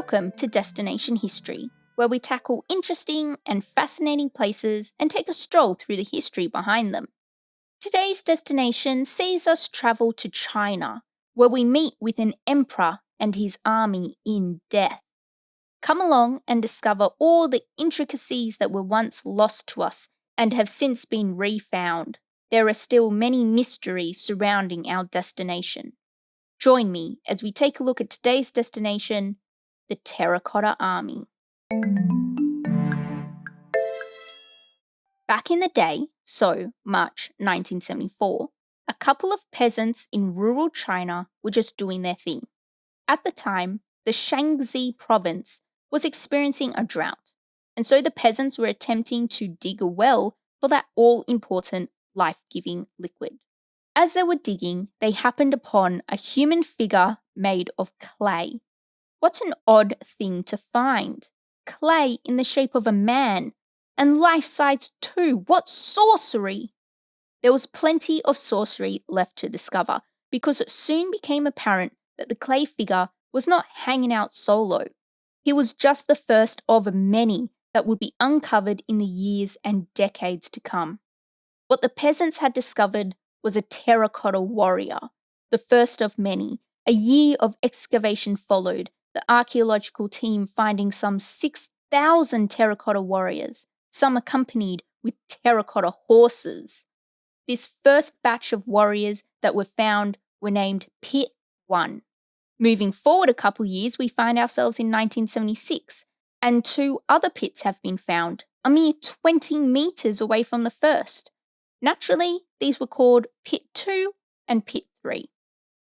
Welcome to Destination History, where we tackle interesting and fascinating places and take a stroll through the history behind them. Today's destination sees us travel to China, where we meet with an emperor and his army in death. Come along and discover all the intricacies that were once lost to us and have since been refound. There are still many mysteries surrounding our destination. Join me as we take a look at today's destination, the Terracotta Army. Back in the day, so March 1974, a couple of peasants in rural China were just doing their thing. At the time, the Shaanxi province was experiencing a drought, and so the peasants were attempting to dig a well for that all-important life-giving liquid. As they were digging, they happened upon a human figure made of clay. What's an odd thing to find? Clay in the shape of a man, and life-size too. What sorcery! There was plenty of sorcery left to discover, because it soon became apparent that the clay figure was not hanging out solo. He was just the first of many that would be uncovered in the years and decades to come. What the peasants had discovered was a terracotta warrior, the first of many. A year of excavation followed, the archaeological team finding some 6,000 terracotta warriors, some accompanied with terracotta horses. This first batch of warriors that were found were named Pit 1. Moving forward a couple years, we find ourselves in 1976, and two other pits have been found, a mere 20 metres away from the first. Naturally, these were called Pit 2 and Pit 3.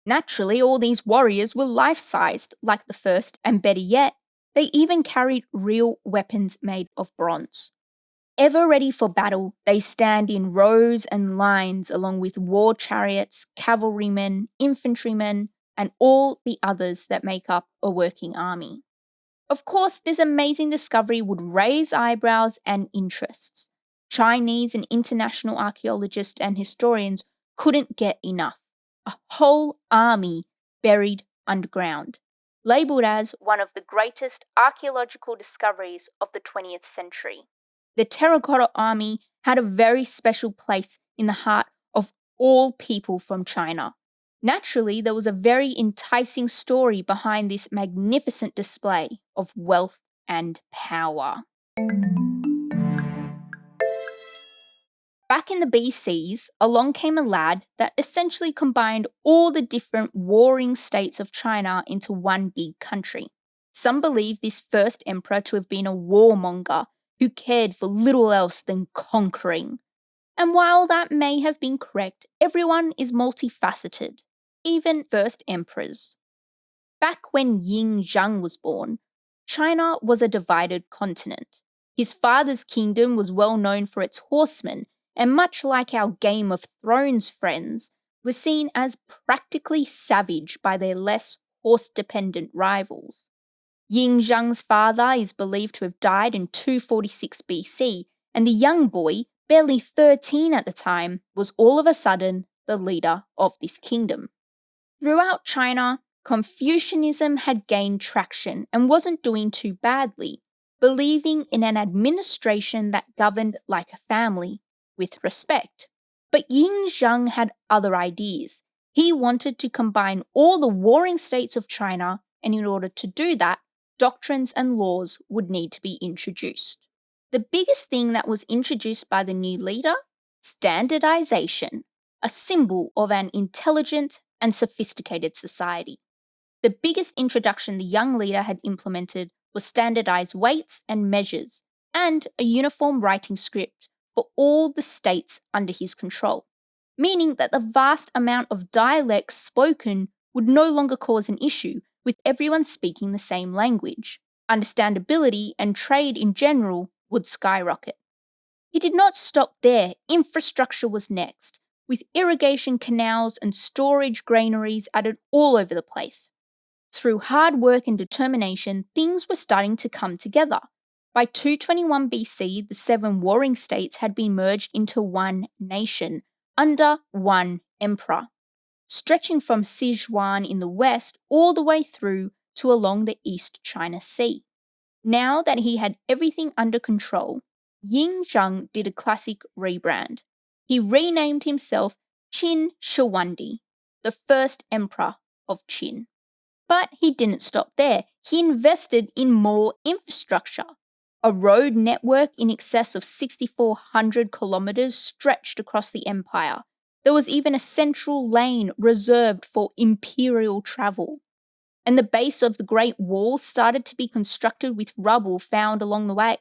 Naturally, all these warriors were life-sized like the first, and better yet, they even carried real weapons made of bronze. Ever ready for battle, they stand in rows and lines along with war chariots, cavalrymen, infantrymen, and all the others that make up a working army. Of course, this amazing discovery would raise eyebrows and interests. Chinese and international archaeologists and historians couldn't get enough. A whole army buried underground, labelled as one of the greatest archaeological discoveries of the 20th century. The Terracotta Army had a very special place in the heart of all people from China. Naturally, there was a very enticing story behind this magnificent display of wealth and power. Back in the BCs, along came a lad that essentially combined all the different warring states of China into one big country. Some believe this first emperor to have been a warmonger who cared for little else than conquering. And while that may have been correct, everyone is multifaceted, even first emperors. Back when Qin Dynasty was born, China was a divided continent. His father's kingdom was well known for its horsemen, and much like our Game of Thrones friends, were seen as practically savage by their less horse-dependent rivals. Qin Dynasty's father is believed to have died in 246 BC, and the young boy, barely 13 at the time, was all of a sudden the leader of this kingdom. Throughout China, Confucianism had gained traction and wasn't doing too badly, believing in an administration that governed like a family, with respect. But Qin Dynasty had other ideas. He wanted to combine all the warring states of China, and in order to do that, doctrines and laws would need to be introduced. The biggest thing that was introduced by the new leader? Standardization, a symbol of an intelligent and sophisticated society. The biggest introduction the young leader had implemented was standardized weights and measures, and a uniform writing script for all the states under his control, meaning that the vast amount of dialects spoken would no longer cause an issue, with everyone speaking the same language. Understandability and trade in general would skyrocket. He did not stop there. Infrastructure was next, with irrigation canals and storage granaries added all over the place. Through hard work and determination, things were starting to come together. By 221 BC, the 7 warring states had been merged into one nation, under one emperor, stretching from Sichuan in the west all the way through to along the East China Sea. Now that he had everything under control, Ying Zheng did a classic rebrand. He renamed himself Qin Shi, the first emperor of Qin. But he didn't stop there. He invested in more infrastructure. A road network in excess of 6,400 kilometers stretched across the empire. There was even a central lane reserved for imperial travel. And the base of the Great Wall started to be constructed with rubble found along the way.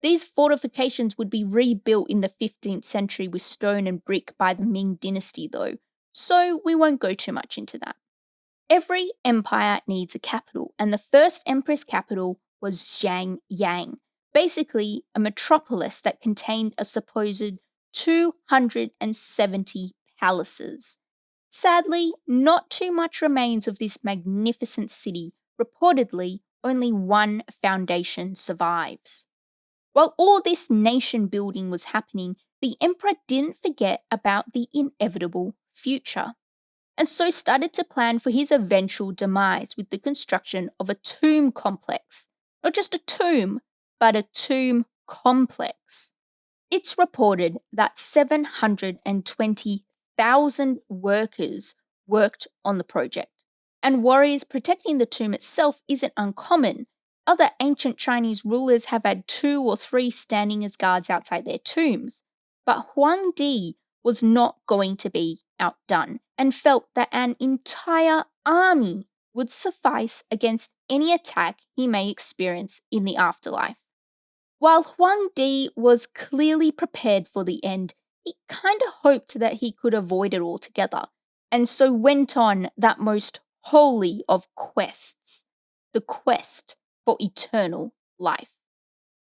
These fortifications would be rebuilt in the 15th century with stone and brick by the Qin Dynasty, though, so we won't go too much into that. Every empire needs a capital, and the first emperor's capital was Xiangyang, basically a metropolis that contained a supposed 270 palaces. Sadly, not too much remains of this magnificent city. Reportedly, only one foundation survives. While all this nation building was happening, the emperor didn't forget about the inevitable future, and so started to plan for his eventual demise with the construction of a tomb complex. Not just a tomb, but a tomb complex. It's reported that 720,000 workers worked on the project, and warriors protecting the tomb itself isn't uncommon. Other ancient Chinese rulers have had 2 or 3 standing as guards outside their tombs, but Huang Di was not going to be outdone and felt that an entire army would suffice against any attack he may experience in the afterlife. While Huang Di was clearly prepared for the end, he kind of hoped that he could avoid it altogether, and so went on that most holy of quests, the quest for eternal life.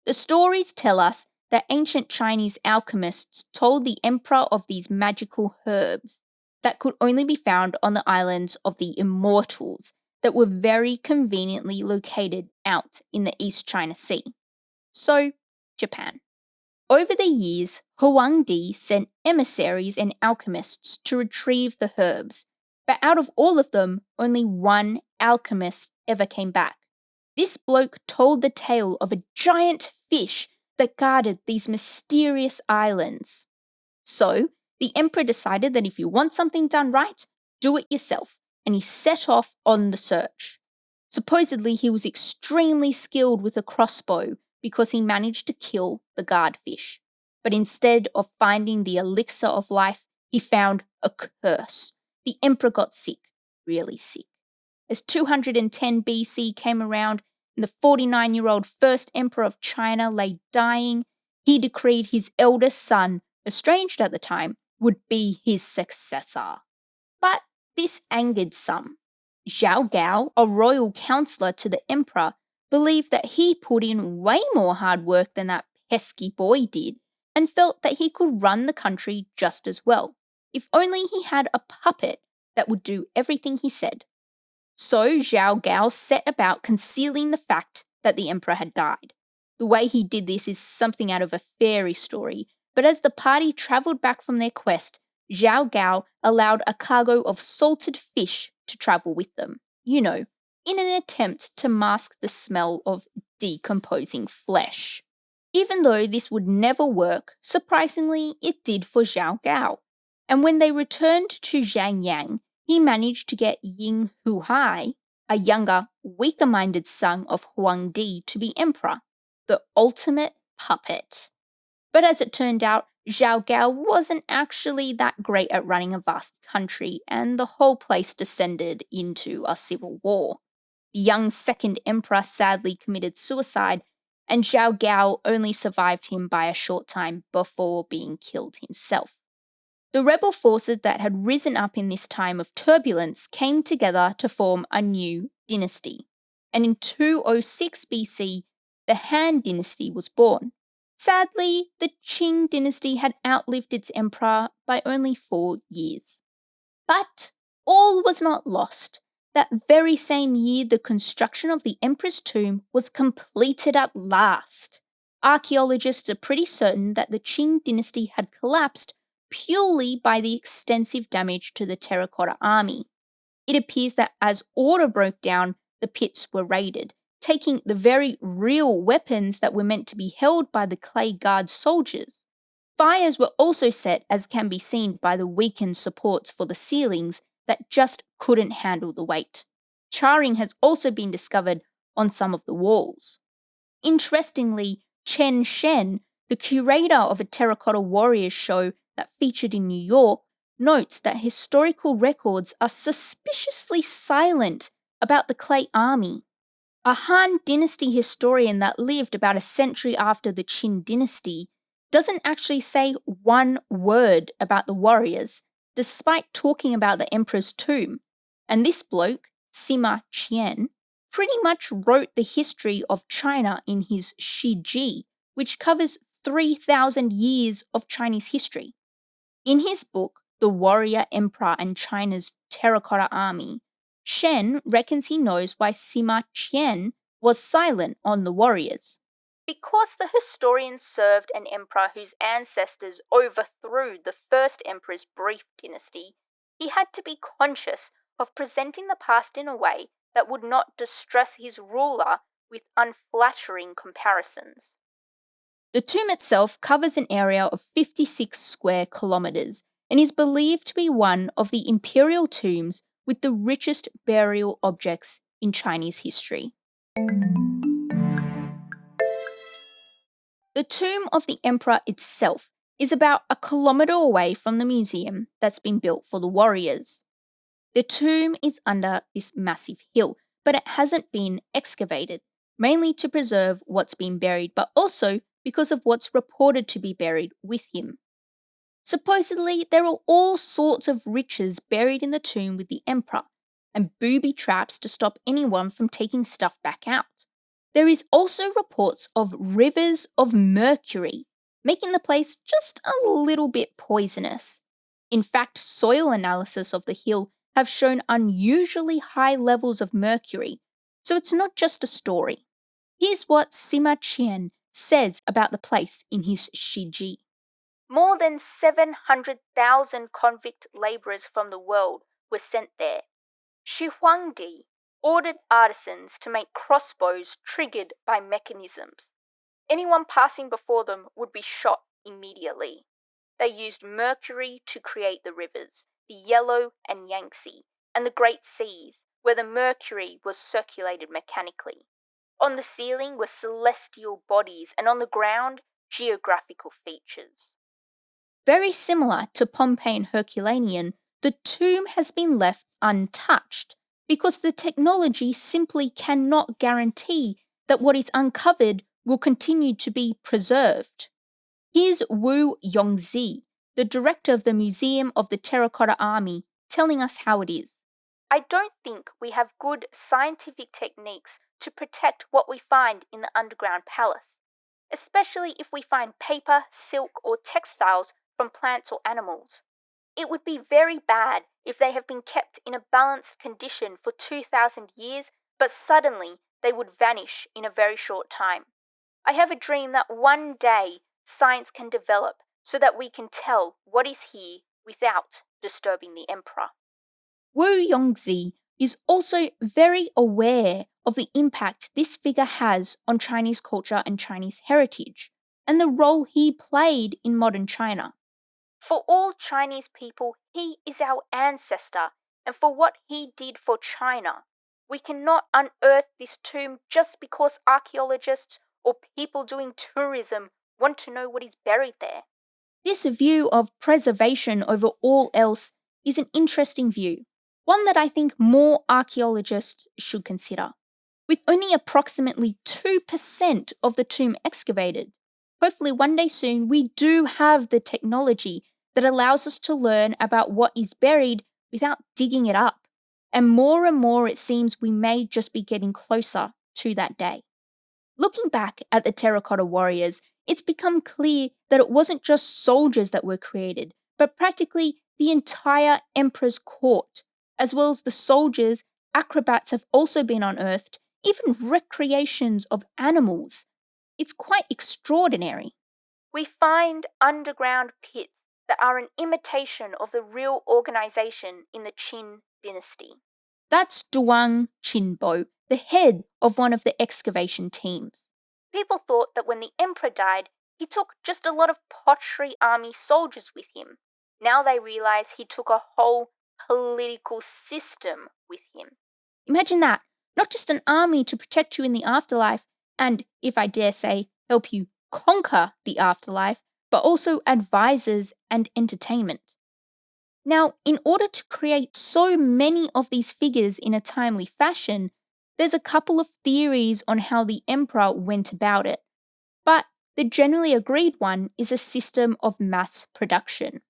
The stories tell us that ancient Chinese alchemists told the emperor of these magical herbs that could only be found on the islands of the Immortals that were very conveniently located out in the East China Sea. So, Japan. Over the years, Huang Di sent emissaries and alchemists to retrieve the herbs, but out of all of them, only one alchemist ever came back. This bloke told the tale of a giant fish that guarded these mysterious islands. So, the emperor decided that if you want something done right, do it yourself, and he set off on the search. Supposedly, he was extremely skilled with a crossbow because he managed to kill the guardfish. But instead of finding the elixir of life, he found a curse. The emperor got sick, really sick. As 210 BC came around and the 49-year-old first emperor of China lay dying, he decreed his eldest son, estranged at the time, would be his successor. But this angered some. Zhao Gao, a royal counselor to the emperor, believed that he put in way more hard work than that pesky boy did, and felt that he could run the country just as well, if only he had a puppet that would do everything he said. So Zhao Gao set about concealing the fact that the emperor had died. The way he did this is something out of a fairy story, but as the party travelled back from their quest, Zhao Gao allowed a cargo of salted fish to travel with them, in an attempt to mask the smell of decomposing flesh. Even though this would never work, surprisingly, it did for Zhao Gao. And when they returned to Xiangyang, he managed to get Ying Huai, a younger, weaker-minded son of Huang Di, to be emperor, the ultimate puppet. But as it turned out, Zhao Gao wasn't actually that great at running a vast country, and the whole place descended into a civil war. The young second emperor sadly committed suicide, and Zhao Gao only survived him by a short time before being killed himself. The rebel forces that had risen up in this time of turbulence came together to form a new dynasty, and in 206 BC, the Han Dynasty was born. Sadly, the Qing Dynasty had outlived its emperor by only 4 years. But all was not lost. That very same year, the construction of the emperor's tomb was completed at last. Archaeologists are pretty certain that the Qing Dynasty had collapsed purely by the extensive damage to the Terracotta Army. It appears that as order broke down, the pits were raided, taking the very real weapons that were meant to be held by the clay guard soldiers. Fires were also set, as can be seen by the weakened supports for the ceilings that just couldn't handle the weight. Charring has also been discovered on some of the walls. Interestingly, Chen Shen, the curator of a Terracotta Warriors show that featured in New York, notes that historical records are suspiciously silent about the Clay Army. A Han Dynasty historian that lived about a century after the Qin Dynasty doesn't actually say one word about the warriors, despite talking about the emperor's tomb. And this bloke, Sima Qian, pretty much wrote the history of China in his Shiji, which covers 3,000 years of Chinese history. In his book, The Warrior Emperor and China's Terracotta Army, Shen reckons he knows why Sima Qian was silent on the warriors. Because the historian served an emperor whose ancestors overthrew the first emperor's brief dynasty, he had to be conscious of presenting the past in a way that would not distress his ruler with unflattering comparisons. The tomb itself covers an area of 56 square kilometres and is believed to be one of the imperial tombs with the richest burial objects in Chinese history. The tomb of the emperor itself is about a kilometre away from the museum that's been built for the warriors. The tomb is under this massive hill, but it hasn't been excavated, mainly to preserve what's been buried, but also because of what's reported to be buried with him. Supposedly, there are all sorts of riches buried in the tomb with the emperor, and booby traps to stop anyone from taking stuff back out. There is also reports of rivers of mercury, making the place just a little bit poisonous. In fact, soil analysis of the hill have shown unusually high levels of mercury, so it's not just a story. Here's what Sima Qian says about the place in his Shiji. More than 700,000 convict labourers from the world were sent there. Shi Huangdi ordered artisans to make crossbows triggered by mechanisms. Anyone passing before them would be shot immediately. They used mercury to create the rivers, the Yellow and Yangtze, and the Great Seas, where the mercury was circulated mechanically. On the ceiling were celestial bodies, and on the ground, geographical features. Very similar to Pompeii and Herculaneum, the tomb has been left untouched because the technology simply cannot guarantee that what is uncovered will continue to be preserved. Here's Wu Yongzi, the director of the Museum of the Terracotta Army, telling us how it is. I don't think we have good scientific techniques to protect what we find in the underground palace, especially if we find paper, silk, or textiles from plants or animals. It would be very bad if they have been kept in a balanced condition for 2,000 years, but suddenly they would vanish in a very short time. I have a dream that one day science can develop so that we can tell what is here without disturbing the emperor. Wu Yongzi is also very aware of the impact this figure has on Chinese culture and Chinese heritage, and the role he played in modern China. For all Chinese people, he is our ancestor, and for what he did for China. We cannot unearth this tomb just because archaeologists or people doing tourism want to know what is buried there. This view of preservation over all else is an interesting view, one that I think more archaeologists should consider. With only approximately 2% of the tomb excavated, hopefully one day soon we do have the technology that allows us to learn about what is buried without digging it up. And more it seems we may just be getting closer to that day. Looking back at the Terracotta Warriors, it's become clear that it wasn't just soldiers that were created, but practically the entire emperor's court. As well as the soldiers, acrobats have also been unearthed, even recreations of animals. It's quite extraordinary. We find underground pits that are an imitation of the real organization in the Qin Dynasty. That's Duang Qinbo, the head of one of the excavation teams. People thought that when the emperor died, he took just a lot of pottery army soldiers with him. Now they realize he took a whole political system with him. Imagine that. Not just an army to protect you in the afterlife and, if I dare say, help you conquer the afterlife, but also advisors and entertainment. Now, in order to create so many of these figures in a timely fashion, there's a couple of theories on how the emperor went about it. But the generally agreed one is a system of mass production.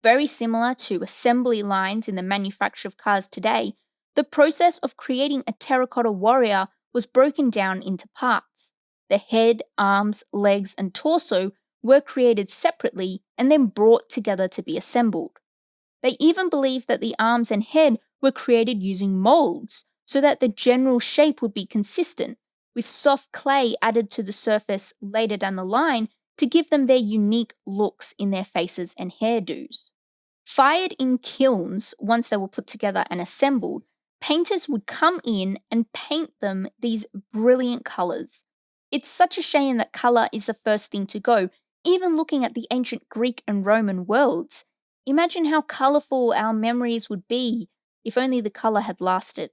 Very similar to assembly lines in the manufacture of cars today, the process of creating a terracotta warrior was broken down into parts. The head, arms, legs, and torso were created separately and then brought together to be assembled. They even believed that the arms and head were created using molds so that the general shape would be consistent, with soft clay added to the surface later down the line to give them their unique looks in their faces and hairdos. Fired in kilns, once they were put together and assembled, painters would come in and paint them these brilliant colours. It's such a shame that colour is the first thing to go, even looking at the ancient Greek and Roman worlds. Imagine how colourful our memories would be if only the colour had lasted.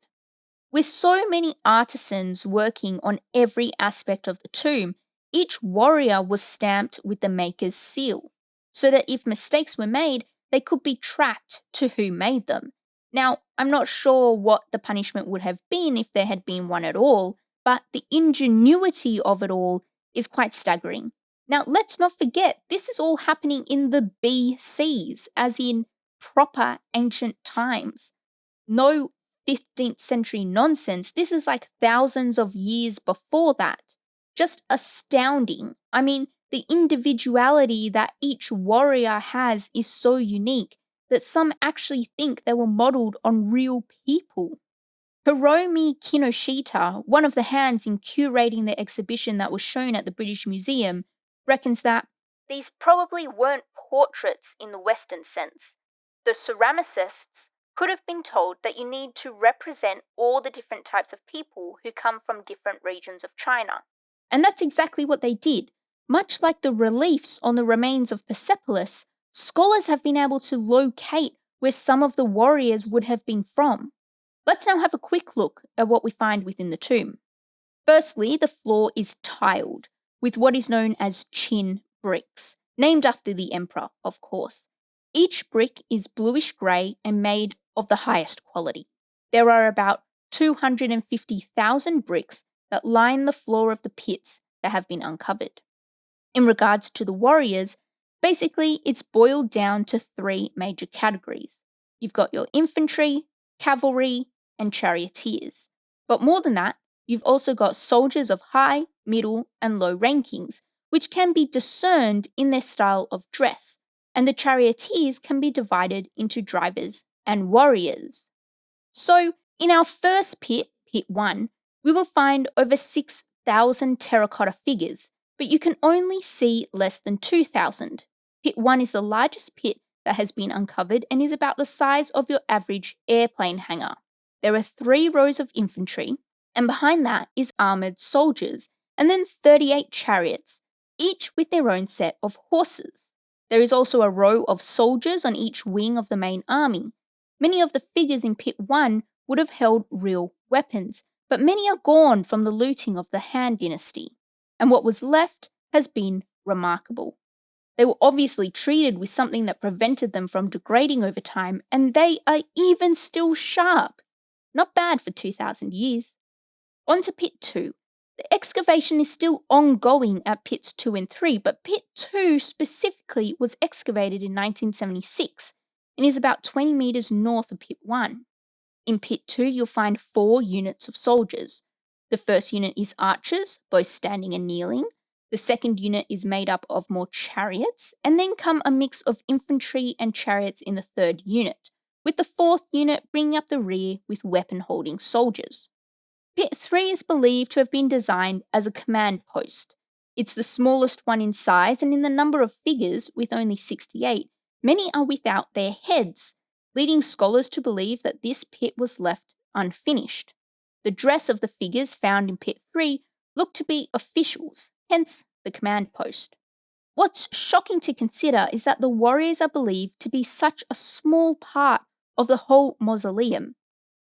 With so many artisans working on every aspect of the tomb, each warrior was stamped with the maker's seal, so that if mistakes were made, they could be tracked to who made them. Now, I'm not sure what the punishment would have been if there had been one at all, but the ingenuity of it all is quite staggering. Now, let's not forget, this is all happening in the BCs, as in proper ancient times. No 15th century nonsense. This is like thousands of years before that. Just astounding. I mean, the individuality that each warrior has is so unique that some actually think they were modeled on real people. Hiromi Kinoshita, one of the hands in curating the exhibition that was shown at the British Museum, reckons that these probably weren't portraits in the Western sense. The ceramicists could have been told that you need to represent all the different types of people who come from different regions of China. And that's exactly what they did. Much like the reliefs on the remains of Persepolis, scholars have been able to locate where some of the warriors would have been from. Let's now have a quick look at what we find within the tomb. Firstly, the floor is tiled with what is known as Qin bricks, named after the emperor, of course. Each brick is bluish grey and made of the highest quality. There are about 250,000 bricks that line the floor of the pits that have been uncovered. In regards to the warriors, basically it's boiled down to three major categories. You've got your infantry, cavalry, and charioteers. But more than that, you've also got soldiers of high, middle, and low rankings, which can be discerned in their style of dress, and the charioteers can be divided into drivers and warriors. So, in our first pit, Pit 1, we will find over 6,000 terracotta figures, but you can only see less than 2,000. Pit 1 is the largest pit that has been uncovered and is about the size of your average airplane hangar. There are 3 rows of infantry, and behind that is armoured soldiers, and then 38 chariots, each with their own set of horses. There is also a row of soldiers on each wing of the main army. Many of the figures in Pit 1 would have held real weapons, but many are gone from the looting of the Han Dynasty, and what was left has been remarkable. They were obviously treated with something that prevented them from degrading over time, and they are even still sharp. Not bad for 2,000 years. On to Pit 2. The excavation is still ongoing at Pits 2 and 3, but Pit 2 specifically was excavated in 1976 and is about 20 metres north of Pit 1. In Pit 2, you'll find 4 units of soldiers. The first unit is archers, both standing and kneeling. The second unit is made up of more chariots, and then come a mix of infantry and chariots in the third unit, with the fourth unit bringing up the rear with weapon-holding soldiers. Pit 3 is believed to have been designed as a command post. It's the smallest one in size, and in the number of figures, with only 68, many are without their heads, leading scholars to believe that this pit was left unfinished. the dress of the figures found in Pit 3 looked to be officials, hence the command post. What's shocking to consider is that the warriors are believed to be such a small part of the whole mausoleum.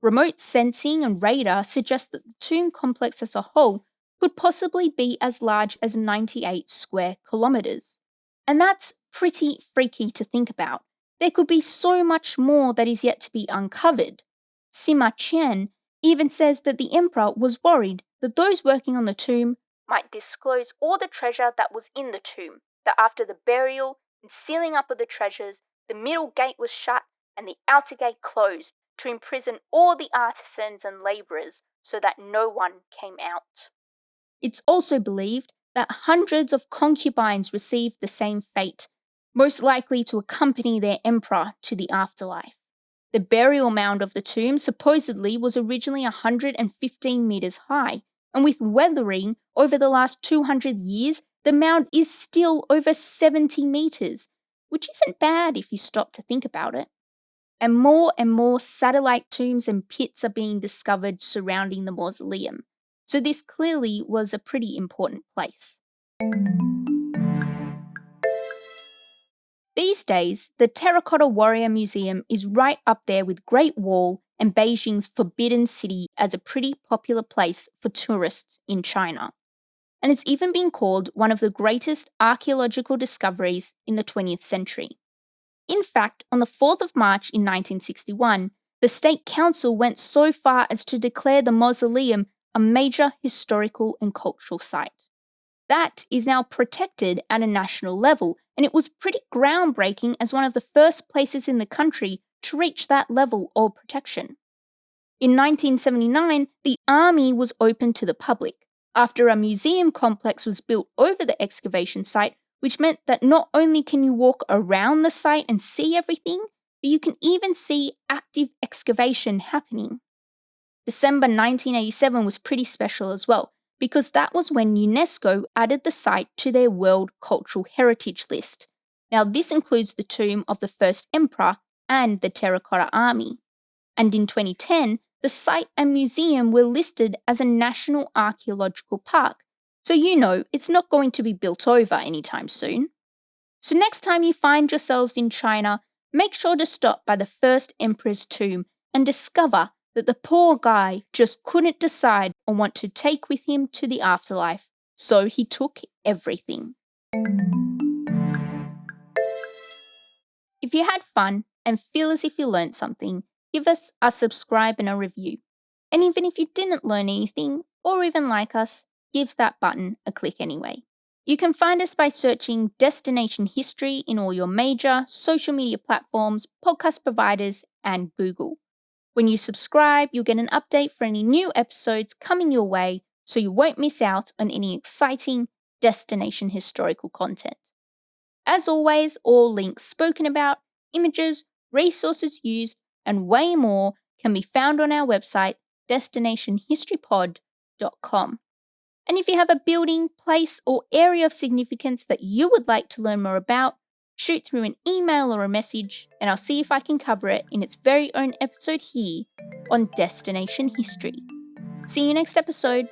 Remote sensing and radar suggest that the tomb complex as a whole could possibly be as large as 98 square kilometres. And that's pretty freaky to think about. There could be so much more that is yet to be uncovered. Sima Qian even says that the emperor was worried that those working on the tomb might disclose all the treasure that was in the tomb, that after the burial and sealing up of the treasures, the middle gate was shut and the outer gate closed to imprison all the artisans and labourers so that no one came out. It's also believed that hundreds of concubines received the same fate, most likely to accompany their emperor to the afterlife. The burial mound of the tomb supposedly was originally 115 metres high, and with weathering over the last 200 years, the mound is still over 70 metres, which isn't bad if you stop to think about it. And more satellite tombs and pits are being discovered surrounding the mausoleum, so this clearly was a pretty important place. These days, the Terracotta Warrior Museum is right up there with Great Wall and Beijing's Forbidden City as a pretty popular place for tourists in China. And it's even been called one of the greatest archaeological discoveries in the 20th century. In fact, on the 4th of March in 1961, the State Council went so far as to declare the mausoleum a major historical and cultural site. That is now protected at a national level, and it was pretty groundbreaking as one of the first places in the country to reach that level of protection. In 1979, the army was opened to the public, after a museum complex was built over the excavation site, which meant that not only can you walk around the site and see everything, but you can even see active excavation happening. December 1987 was pretty special as well, because that was when UNESCO added the site to their World Cultural Heritage List. Now, this includes the tomb of the first emperor and the Terracotta Army. And in 2010, the site and museum were listed as a National Archaeological Park, so you know it's not going to be built over anytime soon. So next time you find yourselves in China, make sure to stop by the first emperor's tomb and discover that the poor guy just couldn't decide on what to take with him to the afterlife, so he took everything. If you had fun and feel as if you learned something, give us a subscribe and a review. And even if you didn't learn anything, or even like us, give that button a click anyway. You can find us by searching Destination History in all your major social media platforms, podcast providers, and Google. When you subscribe, you'll get an update for any new episodes coming your way, so you won't miss out on any exciting destination historical content. As always, all links spoken about, images, resources used, and way more can be found on our website, destinationhistorypod.com. And if you have a building, place, or area of significance that you would like to learn more about, shoot through an email or a message, and I'll see if I can cover it in its very own episode here on Destination History. See you next episode.